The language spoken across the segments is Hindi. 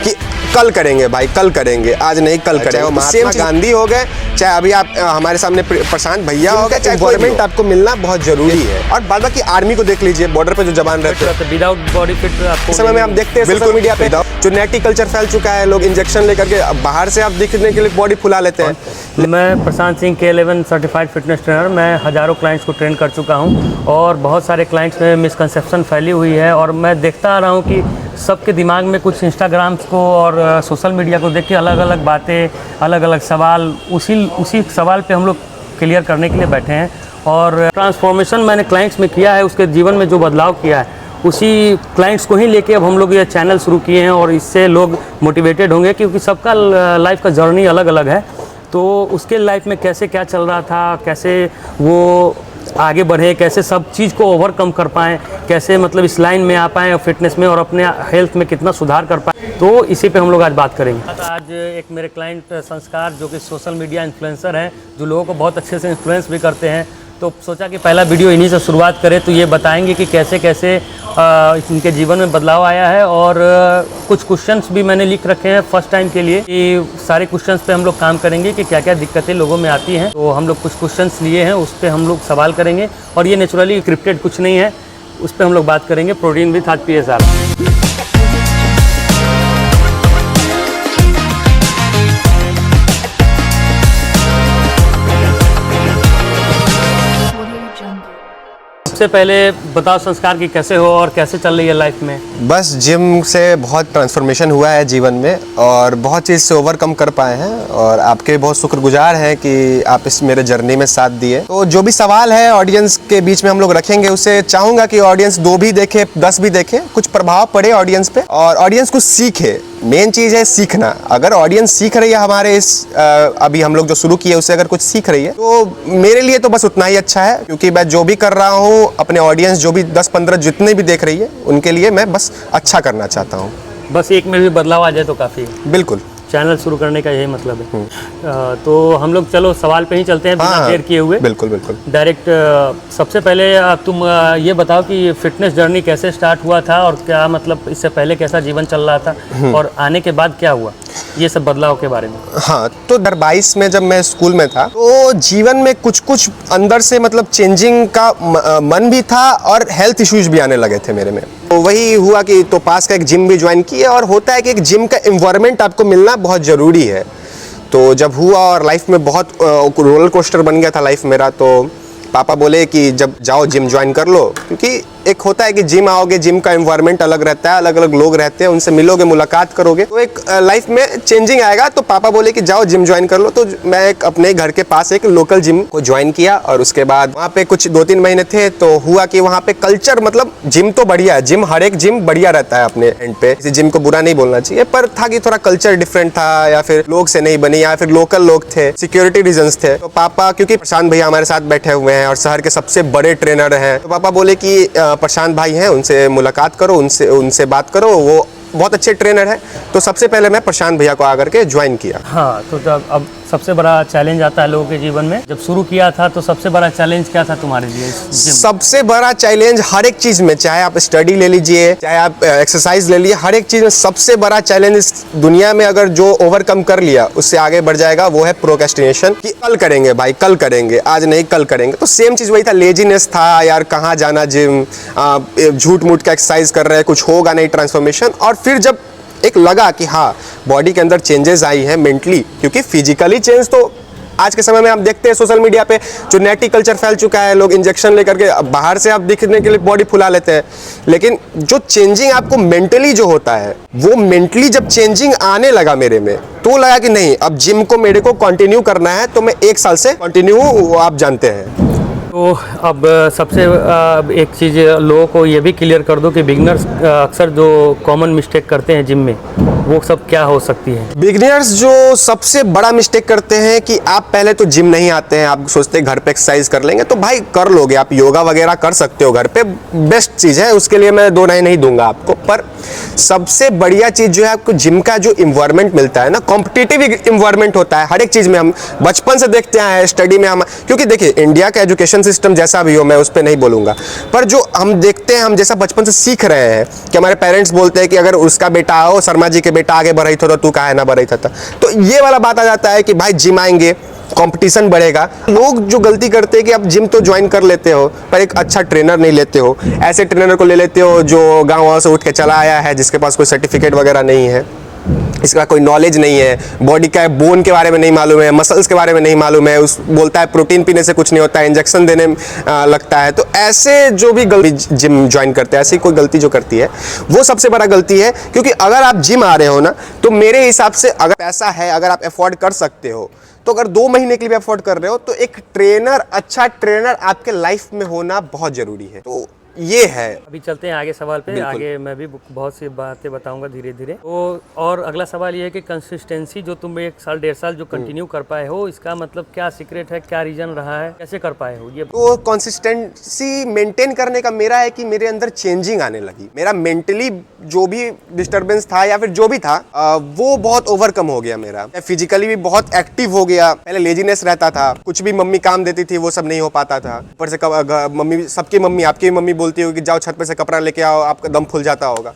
कि कल करेंगे भाई, कल करेंगे, आज नहीं कल करेंगे। वो महात्मा गांधी हो गए, चाहे अभी आप हमारे सामने प्रशांत भैया हो गए, चाहे गवर्नमेंट आपको मिलना बहुत जरूरी है। और बाद बाकी आर्मी को देख लीजिए, बॉर्डर पे जो जवान रहते हैं, विदाउट बॉडी फिट आपको इस समय में हम देखते हैं सोशल मीडिया पे जो नेटी कल्चर फैल चुका है, लोग इंजेक्शन लेकर के बाहर से आप दिखने के लिए बॉडी फुला लेते हैं। मैं Prashant Singh K11 certified fitness trainer, मैं हज़ारों क्लाइंट्स को ट्रेन कर चुका हूं और बहुत सारे क्लाइंट्स में मिसकंसेप्शन फैली हुई है और मैं देखता आ रहा हूं कि सबके दिमाग में कुछ इंस्टाग्राम को और सोशल मीडिया को देख के अलग अलग बातें, अलग अलग सवाल, उसी सवाल पे हम लोग क्लियर करने के लिए बैठे हैं। और ट्रांसफॉर्मेशन मैंने क्लाइंट्स में किया है, उसके जीवन में जो बदलाव किया है उसी क्लाइंट्स को ही लेके अब हम लोग ये चैनल शुरू किए हैं और इससे लोग मोटिवेटेड होंगे, क्योंकि सबका लाइफ का जर्नी अलग अलग है। तो उसके लाइफ में कैसे क्या चल रहा था, कैसे वो आगे बढ़े, कैसे सब चीज़ को ओवरकम कर पाएँ, कैसे मतलब इस लाइन में आ पाएँ फिटनेस में और अपने हेल्थ में कितना सुधार कर पाएँ, तो इसी पे हम लोग आज बात करेंगे। आज एक मेरे क्लाइंट संस्कार जो कि सोशल मीडिया इन्फ्लुएंसर हैं, जो लोगों को बहुत अच्छे से इन्फ्लुएंस भी करते हैं, तो सोचा कि पहला वीडियो इन्हीं से शुरुआत करें। तो ये बताएंगे कि कैसे कैसे इनके जीवन में बदलाव आया है और कुछ क्वेश्चंस भी मैंने लिख रखे हैं फर्स्ट टाइम के लिए, कि सारे क्वेश्चंस पे हम लोग काम करेंगे कि क्या क्या दिक्कतें लोगों में आती हैं। तो हम लोग कुछ क्वेश्चंस लिए हैं, उस पर हम लोग सवाल करेंगे और ये नेचुरली स्क्रिप्टेड कुछ नहीं है, उस पर हम लोग बात करेंगे। प्रोटीन विथ आज PSR। सबसे पहले बताओ संस्कार की कैसे हो और कैसे चल रही है लाइफ में? बस जिम से बहुत ट्रांसफॉर्मेशन हुआ है जीवन में और बहुत चीज़ से ओवरकम कर पाए हैं और आपके बहुत शुक्रगुजार हैं कि आप इस मेरे जर्नी में साथ दिए। तो जो भी सवाल है ऑडियंस के बीच में हम लोग रखेंगे, उसे चाहूँगा कि ऑडियंस 2 भी देखे, 10 भी देखे, कुछ प्रभाव पड़े ऑडियंस पे और ऑडियंस कुछ सीखे। मेन चीज़ है सीखना। अगर ऑडियंस सीख रही है हमारे इस अभी हम लोग जो शुरू किए उससे अगर कुछ सीख रही है तो मेरे लिए तो बस उतना ही अच्छा है, क्योंकि मैं जो भी कर रहा हूँ अपने ऑडियंस जो भी 10-15 जितने भी देख रही है उनके लिए मैं बस अच्छा करना चाहता हूँ। बस एक में भी बदलाव आ जाए तो काफ़ी है। बिल्कुल, चैनल शुरू करने का यही मतलब है। तो हम लोग चलो सवाल पे ही चलते हैं बिना देर किए हुए। बिल्कुल बिल्कुल। डायरेक्ट सबसे पहले तुम ये बताओ कि फिटनेस जर्नी कैसे स्टार्ट हुआ था और क्या मतलब इससे पहले कैसा जीवन चल रहा था और आने के बाद क्या हुआ, ये सब बदलाव के बारे में। हाँ, तो 2022 में जब मैं स्कूल में था तो जीवन में कुछ अंदर से मतलब चेंजिंग का मन भी था और हेल्थ इश्यूज भी आने लगे थे मेरे में। तो वही हुआ कि तो पास का एक जिम भी ज्वाइन किया और होता है कि एक जिम का एनवायरनमेंट आपको मिलना बहुत ज़रूरी है। तो जब हुआ और लाइफ में बहुत रोलर कोस्टर बन गया था लाइफ मेरा, तो पापा बोले कि जब जाओ जिम ज्वाइन कर लो, क्योंकि एक होता है कि जिम आओगे, जिम का एनवायरनमेंट अलग रहता है, अलग अलग लोग रहते हैं, उनसे मिलोगे, मुलाकात करोगे, तो एक लाइफ में चेंजिंग आएगा। तो पापा बोले कि जाओ जिम ज्वाइन कर लो। तो मैं एक अपने घर के पास एक लोकल जिम को ज्वाइन किया और उसके बाद वहाँ पे कुछ 2-3 महीने थे तो हुआ कि वहाँ पे कल्चर मतलब जिम तो बढ़िया है, जिम हर एक जिम बढ़िया रहता है अपने एंड पे, किसी जिम को बुरा नहीं बोलना चाहिए, पर था कि थोड़ा कल्चर डिफरेंट था या फिर लोग से नहीं बनी या फिर लोकल लोग थे, सिक्योरिटी रीजंस थे। तो पापा, क्योंकि प्रशांत भैया हमारे साथ बैठे हुए हैं और शहर के सबसे बड़े ट्रेनर हैं, तो पापा बोले कि प्रशांत भाई हैं, उनसे मुलाकात करो, उनसे बात करो, वो बहुत अच्छे ट्रेनर है। तो सबसे पहले मैं प्रशांत भैया को आकर के ज्वाइन किया। हाँ, तो जब अब सबसे बड़ा चैलेंज आता है लोगों के जीवन में, जब शुरू किया था तो सबसे बड़ा चैलेंज क्या था तुम्हारे लिए? सबसे बड़ा चैलेंज हर एक चीज में, चाहे आप स्टडी ले लीजिए, चाहे आप एक्सरसाइज ले लीजिए, हर एक चीज में सबसे बड़ा चैलेंज इस दुनिया में अगर जो ओवरकम कर लिया उससे आगे बढ़ जाएगा, वो है प्रोक्रेस्टिनेशन, कि कल करेंगे भाई, कल करेंगे, आज नहीं कल करेंगे। तो सेम चीज वही था, लेजीनेस था यार, कहाँ जाना जिम, झूठ मूठ का एक्सरसाइज कर रहे हैं, कुछ होगा नहीं ट्रांसफॉर्मेशन। और फिर जब एक लगा कि हाँ बॉडी के अंदर चेंजेस आई हैं मेंटली, क्योंकि फिजिकली चेंज तो आज के समय में हम देखते हैं सोशल मीडिया पे जो नेटी कल्चर फैल चुका है, लोग इंजेक्शन लेकर के बाहर से आप दिखने के लिए बॉडी फुला लेते हैं, लेकिन जो चेंजिंग आपको मेंटली जो होता है, वो मेंटली जब चेंजिंग आने लगा मेरे में, तो लगा कि नहीं अब जिम को मेरे को कंटिन्यू करना है। तो मैं 1 साल से कंटिन्यू, आप जानते हैं। तो अब सबसे एक चीज़ लोगों को ये भी क्लियर कर दो कि बिगिनर्स अक्सर जो कॉमन मिस्टेक करते हैं जिम में, वो सब क्या हो सकती है? बिगिनर्स जो सबसे बड़ा मिस्टेक करते हैं कि आप पहले तो जिम नहीं आते हैं, आप सोचते हैं घर पे एक्सरसाइज कर लेंगे, तो भाई कर लोगे, आप योगा वगैरह कर सकते हो घर पे, बेस्ट चीज़ है, उसके लिए मैं 2 राय नहीं दूंगा आपको। पर सबसे बढ़िया चीज़ जो है आपको जिम का जो इन्वायरमेंट मिलता है ना, कॉम्पिटिटिव इन्वायरमेंट होता है हर एक चीज़ में। हम बचपन से देखते हैं स्टडी में हम, क्योंकि देखिए इंडिया का एजुकेशन सिस्टम जैसा भी हो, मैं उस पर नहीं बोलूँगा, पर जो हम देखते हैं, हम जैसा बचपन से सीख रहे हैं कि हमारे पेरेंट्स बोलते हैं कि अगर उसका बेटा हो, शर्मा जी के बेटा आगे बढ़ रही तो तू काहे ना बढ़ रही था, तो ये वाला बात आ जाता है कि भाई जिम आएंगे, कंपटीशन बढ़ेगा। लोग जो गलती करते हैं कि आप जिम तो ज्वाइन कर लेते हो पर एक अच्छा ट्रेनर नहीं लेते हो, ऐसे ट्रेनर को ले लेते हो जो गाँव से उठ के चला आया है, जिसके पास कोई सर्टिफिकेट वगैरह नहीं है, इसका कोई नॉलेज नहीं है, बॉडी का बोन के बारे में नहीं मालूम है, मसल्स के बारे में नहीं मालूम है, उस बोलता है प्रोटीन पीने से कुछ नहीं होता है, इंजेक्शन देने में लगता है। तो ऐसे जो भी गलती जिम ज्वाइन करते हैं, ऐसी कोई गलती जो करती है वो सबसे बड़ा गलती है। क्योंकि अगर आप जिम आ रहे हो ना, तो मेरे हिसाब से अगर पैसा है, अगर आप अफोर्ड कर सकते हो, तो अगर 2 महीने के लिए भी अफोर्ड कर रहे हो, तो एक ट्रेनर, अच्छा ट्रेनर आपके लाइफ में होना बहुत जरूरी है। तो ये है। अभी चलते हैं आगे सवाल पे, आगे मैं भी बहुत सी बातें बताऊंगा धीरे धीरे। तो और अगला सवाल ये है कि कंसिस्टेंसी जो तुम 1 साल 1.5 साल जो कंटिन्यू कर पाए हो, इसका मतलब क्या सीक्रेट है, क्या रीजन रहा है, कैसे कर पाए हो ये? तो कंसिस्टेंसी मेंटेन करने का मेरा है कि मेरे अंदर चेंजिंग आने लगी। मेरा मेंटली जो भी डिस्टर्बेंस था या फिर जो भी था वो बहुत ओवरकम हो गया मेरा। फिजिकली भी बहुत एक्टिव हो गया। पहले लेजीनेस रहता था, कुछ भी मम्मी काम देती थी वो सब नहीं हो पाता था। ऊपर से मम्मी, सबकी मम्मी, आपकी मम्मी बोलती होगी कि जाओ छत पे से कपड़ा लेके आओ, आपका दम फूल जाता होगा।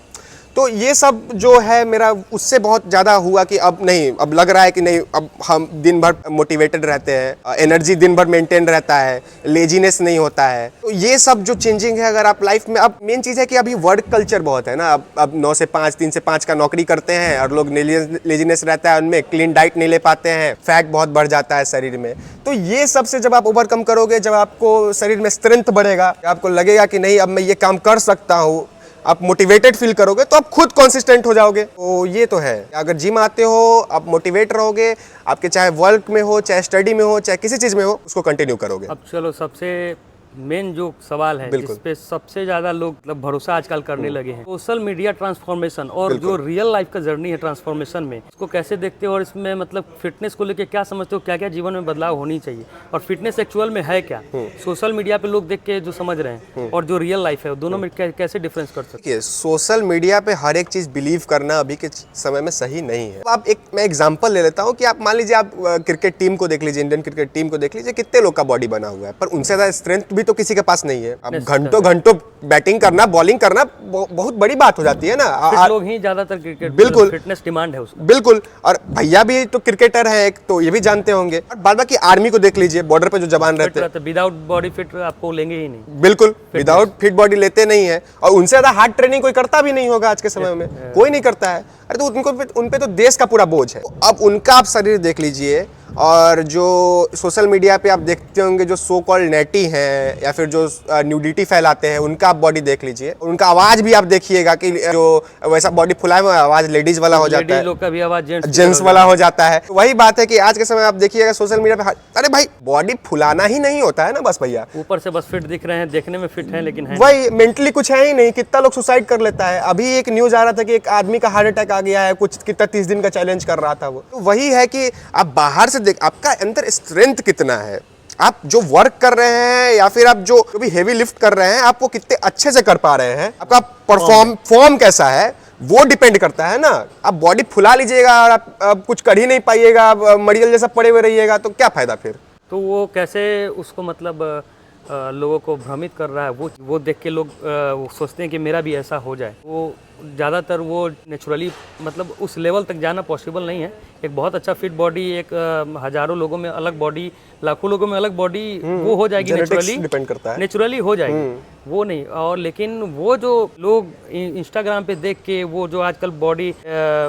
तो ये सब जो है मेरा उससे बहुत ज़्यादा हुआ कि अब नहीं, अब लग रहा है कि नहीं, अब हम दिन भर मोटिवेटेड रहते हैं, एनर्जी दिन भर मेंटेन रहता है, लेजीनेस नहीं होता है। तो ये सब जो चेंजिंग है अगर आप लाइफ में, अब मेन चीज़ है कि अभी वर्क कल्चर बहुत है ना, अब 9 से 5, 3 से 5 का नौकरी करते हैं और लोग लेजीनेस रहता है उनमें, क्लीन डाइट नहीं ले पाते हैं, फैट बहुत बढ़ जाता है शरीर में। तो ये सबसे जब आप ओवरकम करोगे, जब आपको शरीर में स्ट्रेंथ बढ़ेगा, आपको लगेगा कि नहीं अब मैं ये काम कर सकता हूँ, आप मोटिवेटेड फील करोगे, तो आप खुद कंसिस्टेंट हो जाओगे। तो ये तो है, अगर जिम आते हो, आप मोटिवेट रहोगे, आपके चाहे वर्क में हो, चाहे स्टडी में हो, चाहे किसी चीज़ में हो, उसको कंटिन्यू करोगे। अब चलो सबसे मेन जो सवाल है, जिस पे सबसे ज्यादा लोग मतलब भरोसा आजकल करने लगे हैं, सोशल मीडिया ट्रांसफॉर्मेशन और जो रियल लाइफ का जर्नी है ट्रांसफॉर्मेशन में, उसको कैसे देखते हो और इसमें मतलब फिटनेस को लेके क्या समझते हो, क्या क्या जीवन में बदलाव होनी चाहिए और फिटनेस एक्चुअल में है क्या? सोशल मीडिया पे लोग देख के जो समझ रहे हैं और जो रियल लाइफ है, दोनों में कैसे डिफरेंस कर सकते हैं? सोशल मीडिया पे हर एक चीज़ बिलीव करना अभी के समय में सही नहीं है। आप मैं एग्जांपल ले लेता हूँ कि आप मान लीजिए, आप क्रिकेट टीम को देख लीजिए, इंडियन क्रिकेट टीम को देख लीजिए, कितने लोग का बॉडी बना हुआ है, पर उनसे ज़्यादा स्ट्रेंथ भी तो किसी के पास नहीं है। अब घंटों घंटों बैटिंग करना, बॉलिंग करना बहुत बड़ी बात हो जाती है ना। लोग ही ज्यादातर क्रिकेट, बिल्कुल फिटनेस डिमांड है उसको। बिल्कुल, और भैया भी तो क्रिकेटर है एक, तो ये भी जानते होंगे। और बाद बाकी आर्मी को देख लीजिए, बॉर्डर पे जो जवान रहते हैं, विदाउट बॉडी फिट आपको लेंगे ही नहीं। बिल्कुल, विदाउट फिट बॉडी लेते नहीं है, और उनसे ज्यादा हार्ड ट्रेनिंग कोई करता भी नहीं होगा आज के समय में, कोई नहीं करता है। अरे तो उन पे तो देश का पूरा बोझ है। तो अब उनका आप शरीर देख लीजिए, और जो सोशल मीडिया पे आप देखते होंगे जो सो कॉल्ड नेटी हैं या फिर जो न्यूडिटी फैलाते हैं, उनका आप बॉडी देख लीजिए, उनका आवाज भी आप देखिएगा कि जो वैसा बॉडी फुलाए हुआ आवाज लेडीज वाला हो जाता है, लोग का भी आवाज जेंट्स वाला हो जाता है। तो वही बात है कि आज के समय आप देखिएगा सोशल मीडिया पे, अरे भाई बॉडी फुलाना ही नहीं होता है ना बस भैया, ऊपर से बस फिट दिख रहे हैं, देखने में फिट है लेकिन है वही मेंटली कुछ है ही नहीं। कितना लोग सुसाइड कर लेता है। अभी एक न्यूज आ रहा था कि एक आदमी का हार्ट अटैक आ गया है, कुछ कितना 30 दिन का चैलेंज कर रहा था वो। तो वही है कि आप बाहर से देख, आपका अंदर स्ट्रेंथ कितना है, आप जो वर्क कर रहे हैं या फिर आप जो भी हेवी लिफ्ट कर रहे हैं, आप वो कितने अच्छे से कर पा रहे हैं, आपका फॉर्म कैसा है, वो डिपेंड करता है ना। आप बॉडी फुला लीजिएगा और आप कुछ कर ही नहीं पाइएगा, आप मरियल जैसा पड़े हुए रहिएगा, तो क्या फायदा फिर? तो वो कैसे उसको मतलब लोगों को भ्रमित कर रहा है, वो देख के लोग वो सोचते हैं कि मेरा भी ऐसा हो जाए। वो ज़्यादातर वो नेचुरली मतलब उस लेवल तक जाना पॉसिबल नहीं है। एक बहुत अच्छा फिट बॉडी, एक हज़ारों लोगों में अलग बॉडी, लाखों लोगों में अलग बॉडी, वो हो जाएगी नेचुरली, डिपेंड करता है, नेचुरली हो जाएगी वो नहीं। और लेकिन वो जो लोग इंस्टाग्राम पे देख के वो जो आजकल बॉडी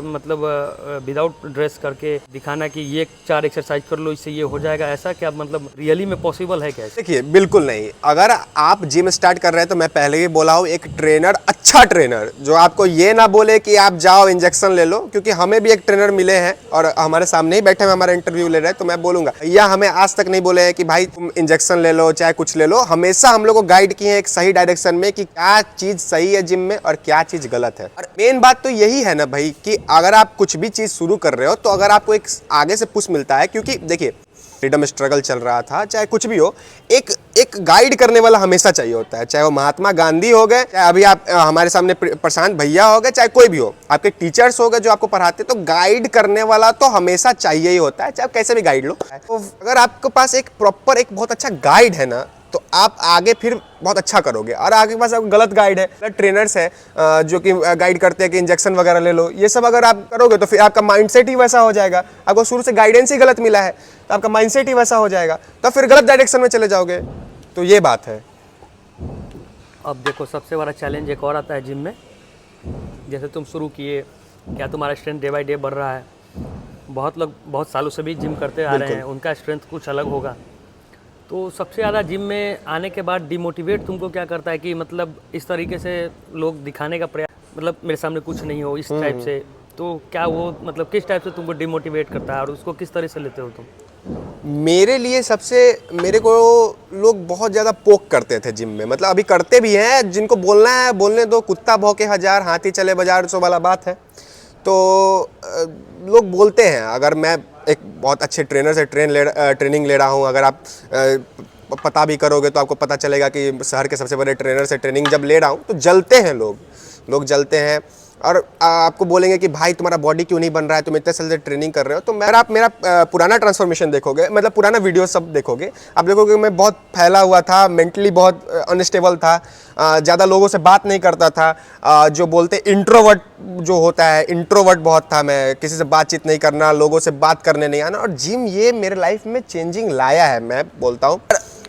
मतलब विदाउट ड्रेस करके दिखाना कि ये 4 एक्सरसाइज कर लो इससे ये हो जाएगा, ऐसा क्या मतलब रियली में पॉसिबल है क्या? देखिए बिल्कुल नहीं। अगर आप जिम स्टार्ट कर रहे हैं तो मैं पहले ही बोला हूँ, एक ट्रेनर, अच्छा ट्रेनर जो आपको ये ना बोले कि आप जाओ इंजेक्शन ले लो, क्योंकि हमें भी एक ट्रेनर मिले हैं और हमारे सामने ही बैठे हैं, हमारा इंटरव्यू ले रहे हैं, तो मैं बोलूंगा भैया हमें आज तक नहीं बोले हैं कि भाई तुम इंजेक्शन ले लो चाहे कुछ ले लो। हमेशा हम लोग को गाइड किए हैं एक सही डायरेक्शन में कि क्या चीज सही है जिम में और क्या चीज गलत है। और मेन बात तो यही है ना भाई कि अगर आप कुछ भी चीज शुरू कर रहे हो तो अगर आपको एक आगे से पुश मिलता है, क्योंकि देखिए फ्रीडम स्ट्रगल चल रहा था, चाहे कुछ भी हो, एक गाइड करने वाला हमेशा चाहिए होता है, चाहे वो महात्मा गांधी हो गए, चाहे अभी आप हमारे सामने प्रशांत भैया हो गए, चाहे कोई भी हो, आपके टीचर्स हो गए जो आपको पढ़ाते, तो गाइड करने वाला तो हमेशा चाहिए ही होता है, चाहे आप कैसे भी गाइड लो। तो अगर आपके पास एक प्रॉपर, एक बहुत अच्छा गाइड है ना, तो आप आगे फिर बहुत अच्छा करोगे। और आपके पास अगर गलत गाइड है, गलत ट्रेनर्स है जो कि गाइड करते हैं कि इंजेक्शन वगैरह ले लो, ये सब अगर आप करोगे तो फिर आपका माइंडसेट ही वैसा हो जाएगा। आपको शुरू से गाइडेंस ही गलत मिला है तो आपका माइंडसेट ही वैसा हो जाएगा, तो फिर गलत डायरेक्शन में चले जाओगे। तो ये बात है। अब देखो सबसे बड़ा चैलेंज एक और आता है जिम में। जैसे तुम शुरू किए, क्या तुम्हारा स्ट्रेंथ डे बाय डे बढ़ रहा है? बहुत लोग बहुत सालों से भी जिम करते आ रहे हैं, उनका स्ट्रेंथ कुछ अलग होगा। तो सबसे ज़्यादा जिम में आने के बाद डिमोटिवेट तुमको क्या करता है कि मतलब इस तरीके से लोग दिखाने का प्रयास, मतलब मेरे सामने कुछ नहीं हो इस टाइप से, तो क्या वो मतलब किस टाइप से तुमको डिमोटिवेट करता है और उसको किस तरह से लेते हो तुम? मेरे लिए मेरे को लोग बहुत ज़्यादा पोक करते थे जिम में, मतलब अभी करते भी हैं। जिनको बोलना है बोलने दो, कुत्ता भौंके हजार हाथी चले बाजार सो वाला बात है। तो लोग बोलते हैं। अगर मैं एक बहुत अच्छे ट्रेनर से ट्रेनिंग ले रहा हूँ, अगर आप पता भी करोगे तो आपको पता चलेगा कि शहर के सबसे बड़े ट्रेनर से ट्रेनिंग जब ले रहा हूँ तो जलते हैं लोग जलते हैं और आपको बोलेंगे कि भाई तुम्हारा बॉडी क्यों नहीं बन रहा है, तुम इतने साल से ट्रेनिंग कर रहे हो। तो आप मेरा पुराना ट्रांसफॉर्मेशन देखोगे, मतलब पुराना वीडियो सब देखोगे, आप देखोगे मैं बहुत फैला हुआ था, मेंटली बहुत अनस्टेबल था, ज़्यादा लोगों से बात नहीं करता था, जो बोलते इंट्रोवर्ट जो होता है, इंट्रोवर्ट बहुत था मैं, किसी से बातचीत नहीं करना, लोगों से बात करने नहीं आना। और जिम ये मेरे लाइफ में चेंजिंग लाया है, मैं बोलता हूँ।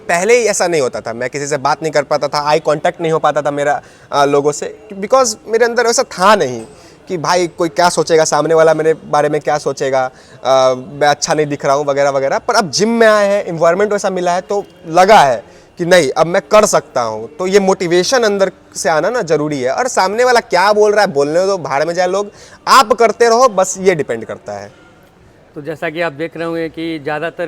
पहले ही ऐसा नहीं होता था, मैं किसी से बात नहीं कर पाता था, आई कांटेक्ट नहीं हो पाता था मेरा लोगों से, बिकॉज मेरे अंदर ऐसा था नहीं कि भाई कोई क्या सोचेगा, सामने वाला मेरे बारे में क्या सोचेगा, मैं अच्छा नहीं दिख रहा हूँ वगैरह वगैरह। पर अब जिम में आए हैं, इन्वायरमेंट वैसा मिला है तो लगा है कि नहीं अब मैं कर सकता हूँ। तो ये मोटिवेशन अंदर से आना ना ज़रूरी है। और सामने वाला क्या बोल रहा है बोलने दो, भाड़ में जाए लोग, आप करते रहो, बस ये डिपेंड करता है। तो जैसा कि आप देख रहे होंगे कि ज़्यादातर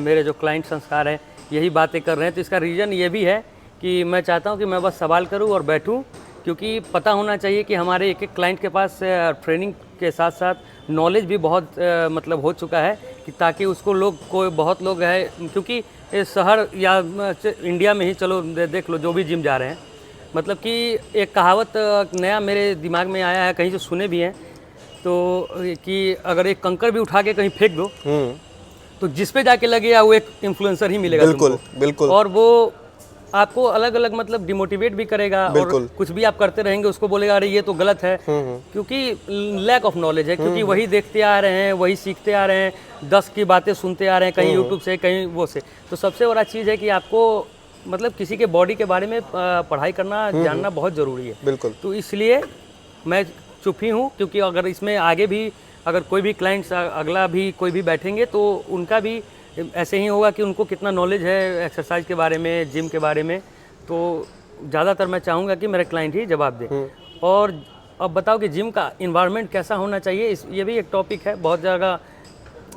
मेरे जो क्लाइंट संस्कार हैं यही बातें कर रहे हैं। तो इसका रीज़न ये भी है कि मैं चाहता हूं कि मैं बस सवाल करूं और बैठूं, क्योंकि पता होना चाहिए कि हमारे एक एक क्लाइंट के पास ट्रेनिंग के साथ साथ नॉलेज भी बहुत मतलब हो चुका है, कि ताकि उसको बहुत लोग है, क्योंकि शहर या इंडिया में ही चलो देख लो जो भी जिम जा रहे हैं, मतलब कि एक कहावत नया मेरे दिमाग में आया है, कहीं से सुने भी हैं, तो कि अगर एक कंकर भी उठा के कहीं फेंक दो तो जिस पे जाके लगेगा वो एक इन्फ्लुएंसर ही मिलेगा तुमको। बिल्कुल। और वो आपको अलग अलग मतलब डिमोटिवेट भी करेगा, और कुछ भी आप करते रहेंगे उसको बोलेगा अरे ये तो गलत है, क्योंकि लैक ऑफ नॉलेज है, क्योंकि वही देखते आ रहे हैं, वही सीखते आ रहे हैं, 10 की बातें सुनते आ रहे हैं, कहीं यूट्यूब से कहीं वो से। तो सबसे बड़ा चीज़ है कि आपको मतलब किसी के बॉडी के बारे में पढ़ाई करना जानना बहुत ज़रूरी है। बिल्कुल। तो इसलिए मैं चुप ही हूँ, क्योंकि अगर इसमें आगे भी अगर कोई भी क्लाइंट्स अगला भी कोई भी बैठेंगे तो उनका भी ऐसे ही होगा कि उनको कितना नॉलेज है एक्सरसाइज के बारे में, जिम के बारे में। तो ज़्यादातर मैं चाहूँगा कि मेरे क्लाइंट ही जवाब दें। और अब बताओ कि जिम का इन्वायरमेंट कैसा होना चाहिए, ये भी एक टॉपिक है। बहुत जगह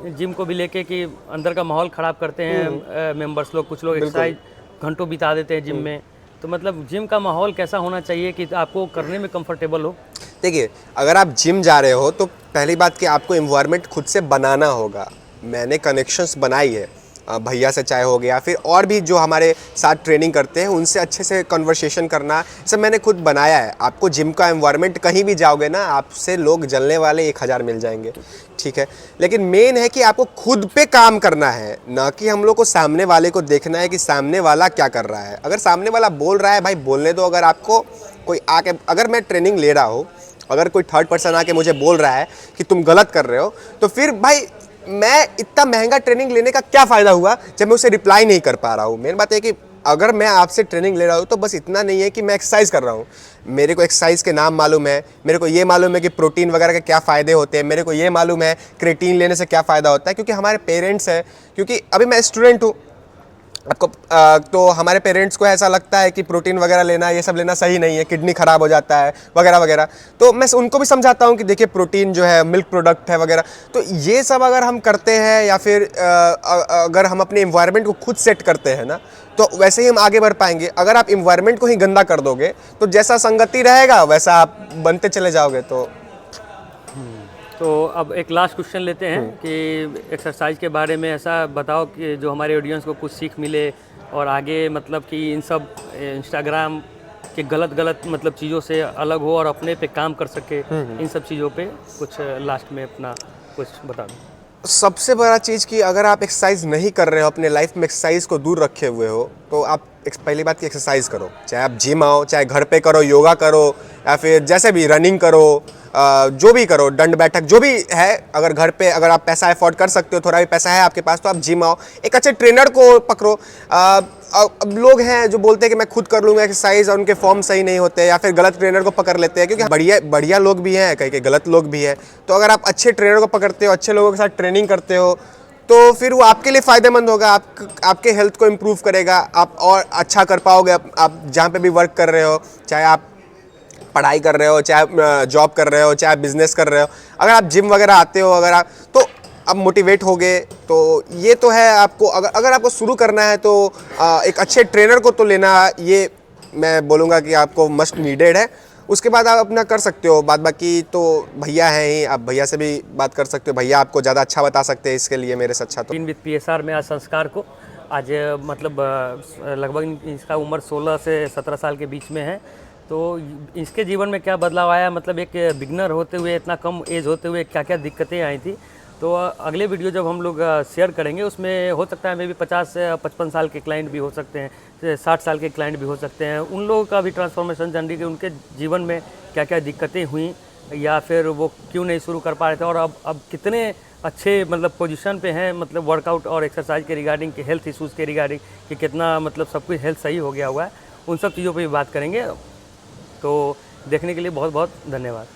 जिम को भी लेके कि अंदर का माहौल ख़राब करते हैं मेंबर्स लोग, कुछ लोग एक्सरसाइज घंटों बिता देते हैं जिम में। तो मतलब जिम का माहौल कैसा होना चाहिए कि आपको करने में कंफर्टेबल हो? देखिए, अगर आप जिम जा रहे हो तो पहली बात कि आपको एनवायरनमेंट खुद से बनाना होगा। मैंने कनेक्शंस बनाई है भैया से, चाहे हो गया फिर और भी जो हमारे साथ ट्रेनिंग करते हैं उनसे अच्छे से कन्वर्सेशन करना, सब मैंने खुद बनाया है। आपको जिम का एनवायरनमेंट कहीं भी जाओगे ना, आपसे लोग जलने वाले 1000 मिल जाएंगे, ठीक है। लेकिन मेन है कि आपको खुद पे काम करना है, ना कि हम लोग को सामने वाले को देखना है कि सामने वाला क्या कर रहा है। अगर सामने वाला बोल रहा है भाई बोलने दो। अगर आपको कोई आके, अगर मैं ट्रेनिंग ले रहा हूँ, अगर कोई थर्ड पर्सन आके मुझे बोल रहा है कि तुम गलत कर रहे हो, तो फिर भाई मैं इतना महंगा ट्रेनिंग लेने का क्या फ़ायदा हुआ जब मैं उसे रिप्लाई नहीं कर पा रहा हूँ। मेन बात है कि अगर मैं आपसे ट्रेनिंग ले रहा हूँ तो बस इतना नहीं है कि मैं एक्सरसाइज कर रहा हूँ, मेरे को एक्सरसाइज के नाम मालूम है, मेरे को ये मालूम है कि प्रोटीन वगैरह के क्या फ़ायदे होते हैं, मेरे को ये मालूम है क्रेटीन लेने से क्या फ़ायदा होता है। क्योंकि हमारे पेरेंट्स हैं, क्योंकि अभी मैं स्टूडेंट हूँ, आपको तो हमारे पेरेंट्स को ऐसा लगता है कि प्रोटीन वगैरह लेना, ये सब लेना सही नहीं है, किडनी ख़राब हो जाता है वगैरह वगैरह। तो मैं उनको भी समझाता हूँ कि देखिए प्रोटीन जो है मिल्क प्रोडक्ट है वगैरह। तो ये सब अगर हम करते हैं या फिर अगर हम अपने एनवायरनमेंट को खुद सेट करते हैं ना, तो वैसे ही हम आगे बढ़ पाएंगे। अगर आप एनवायरनमेंट को ही गंदा कर दोगे तो जैसा संगति रहेगा वैसा आप बनते चले जाओगे। तो अब एक लास्ट क्वेश्चन लेते हैं कि एक्सरसाइज के बारे में ऐसा बताओ कि जो हमारे ऑडियंस को कुछ सीख मिले और आगे मतलब कि इन सब इंस्टाग्राम के गलत मतलब चीज़ों से अलग हो और अपने पे काम कर सके। इन सब चीज़ों पे कुछ लास्ट में अपना कुछ बता दो। सबसे बड़ा चीज़ कि अगर आप एक्सरसाइज नहीं कर रहे हो, अपने लाइफ में एक्सरसाइज को दूर रखे हुए हो, तो आप पहली बात की एक्सरसाइज करो। चाहे आप जिम आओ, चाहे घर पे करो, योगा करो, या फिर जैसे भी रनिंग करो, जो भी करो, दंड बैठक जो भी है। अगर घर पे अगर आप पैसा अफोर्ड कर सकते हो, थोड़ा भी पैसा है आपके पास, तो आप जिम आओ, एक अच्छे ट्रेनर को पकड़ो। अब लोग हैं जो बोलते हैं कि मैं खुद कर लूँगा एक्सरसाइज, और उनके फॉर्म सही नहीं होते, या फिर गलत ट्रेनर को पकड़ लेते हैं, क्योंकि बढ़िया लोग भी हैं, कहीं के गलत लोग भी हैं। तो अगर आप अच्छे ट्रेनर को पकड़ते हो, अच्छे लोगों के साथ ट्रेनिंग करते हो, तो फिर वो आपके लिए फ़ायदेमंद होगा, आपके हेल्थ को इम्प्रूव करेगा, आप और अच्छा कर पाओगे। आप जहाँ पे भी वर्क कर रहे हो, चाहे आप पढ़ाई कर रहे हो, चाहे जॉब कर रहे हो, चाहे बिजनेस कर रहे हो, अगर आप जिम वगैरह आते हो, अगर आप तो अब मोटिवेट हो गए, तो ये तो है। आपको अगर आपको शुरू करना है तो एक अच्छे ट्रेनर को तो लेना, ये मैं बोलूँगा कि आपको मस्ट नीडेड है। उसके बाद आप अपना कर सकते हो, बाद बाकी तो भैया हैं ही, आप भैया से भी बात कर सकते हो, भैया आपको ज़्यादा अच्छा बता सकते हैं इसके लिए मेरे से अच्छा। तो विद PSR में आज संस्कार को आज मतलब लगभग इसका उम्र 16 से 17 साल के बीच में है। तो इसके जीवन में क्या बदलाव आया, मतलब एक बिगनर होते हुए, इतना कम एज होते हुए क्या क्या दिक्कतें आई थी, तो अगले वीडियो जब हम लोग शेयर करेंगे उसमें हो सकता है मे भी 50 से 55 साल के क्लाइंट भी हो सकते हैं, 60 साल के क्लाइंट भी हो सकते हैं। उन लोगों का भी ट्रांसफॉर्मेशन जर्नी कि उनके जीवन में क्या क्या दिक्कतें हुई, या फिर वो क्यों नहीं शुरू कर पा रहे थे, और अब कितने अच्छे मतलब पोजीशन पे हैं, मतलब वर्कआउट और एक्सरसाइज के रिगार्डिंग, के हेल्थ इश्यूज़ के रिगार्डिंग, कि कितना मतलब सब कुछ हेल्थ सही हो गया हुआ है। उन सब चीज़ों पे भी बात करेंगे। तो देखने के लिए बहुत बहुत धन्यवाद।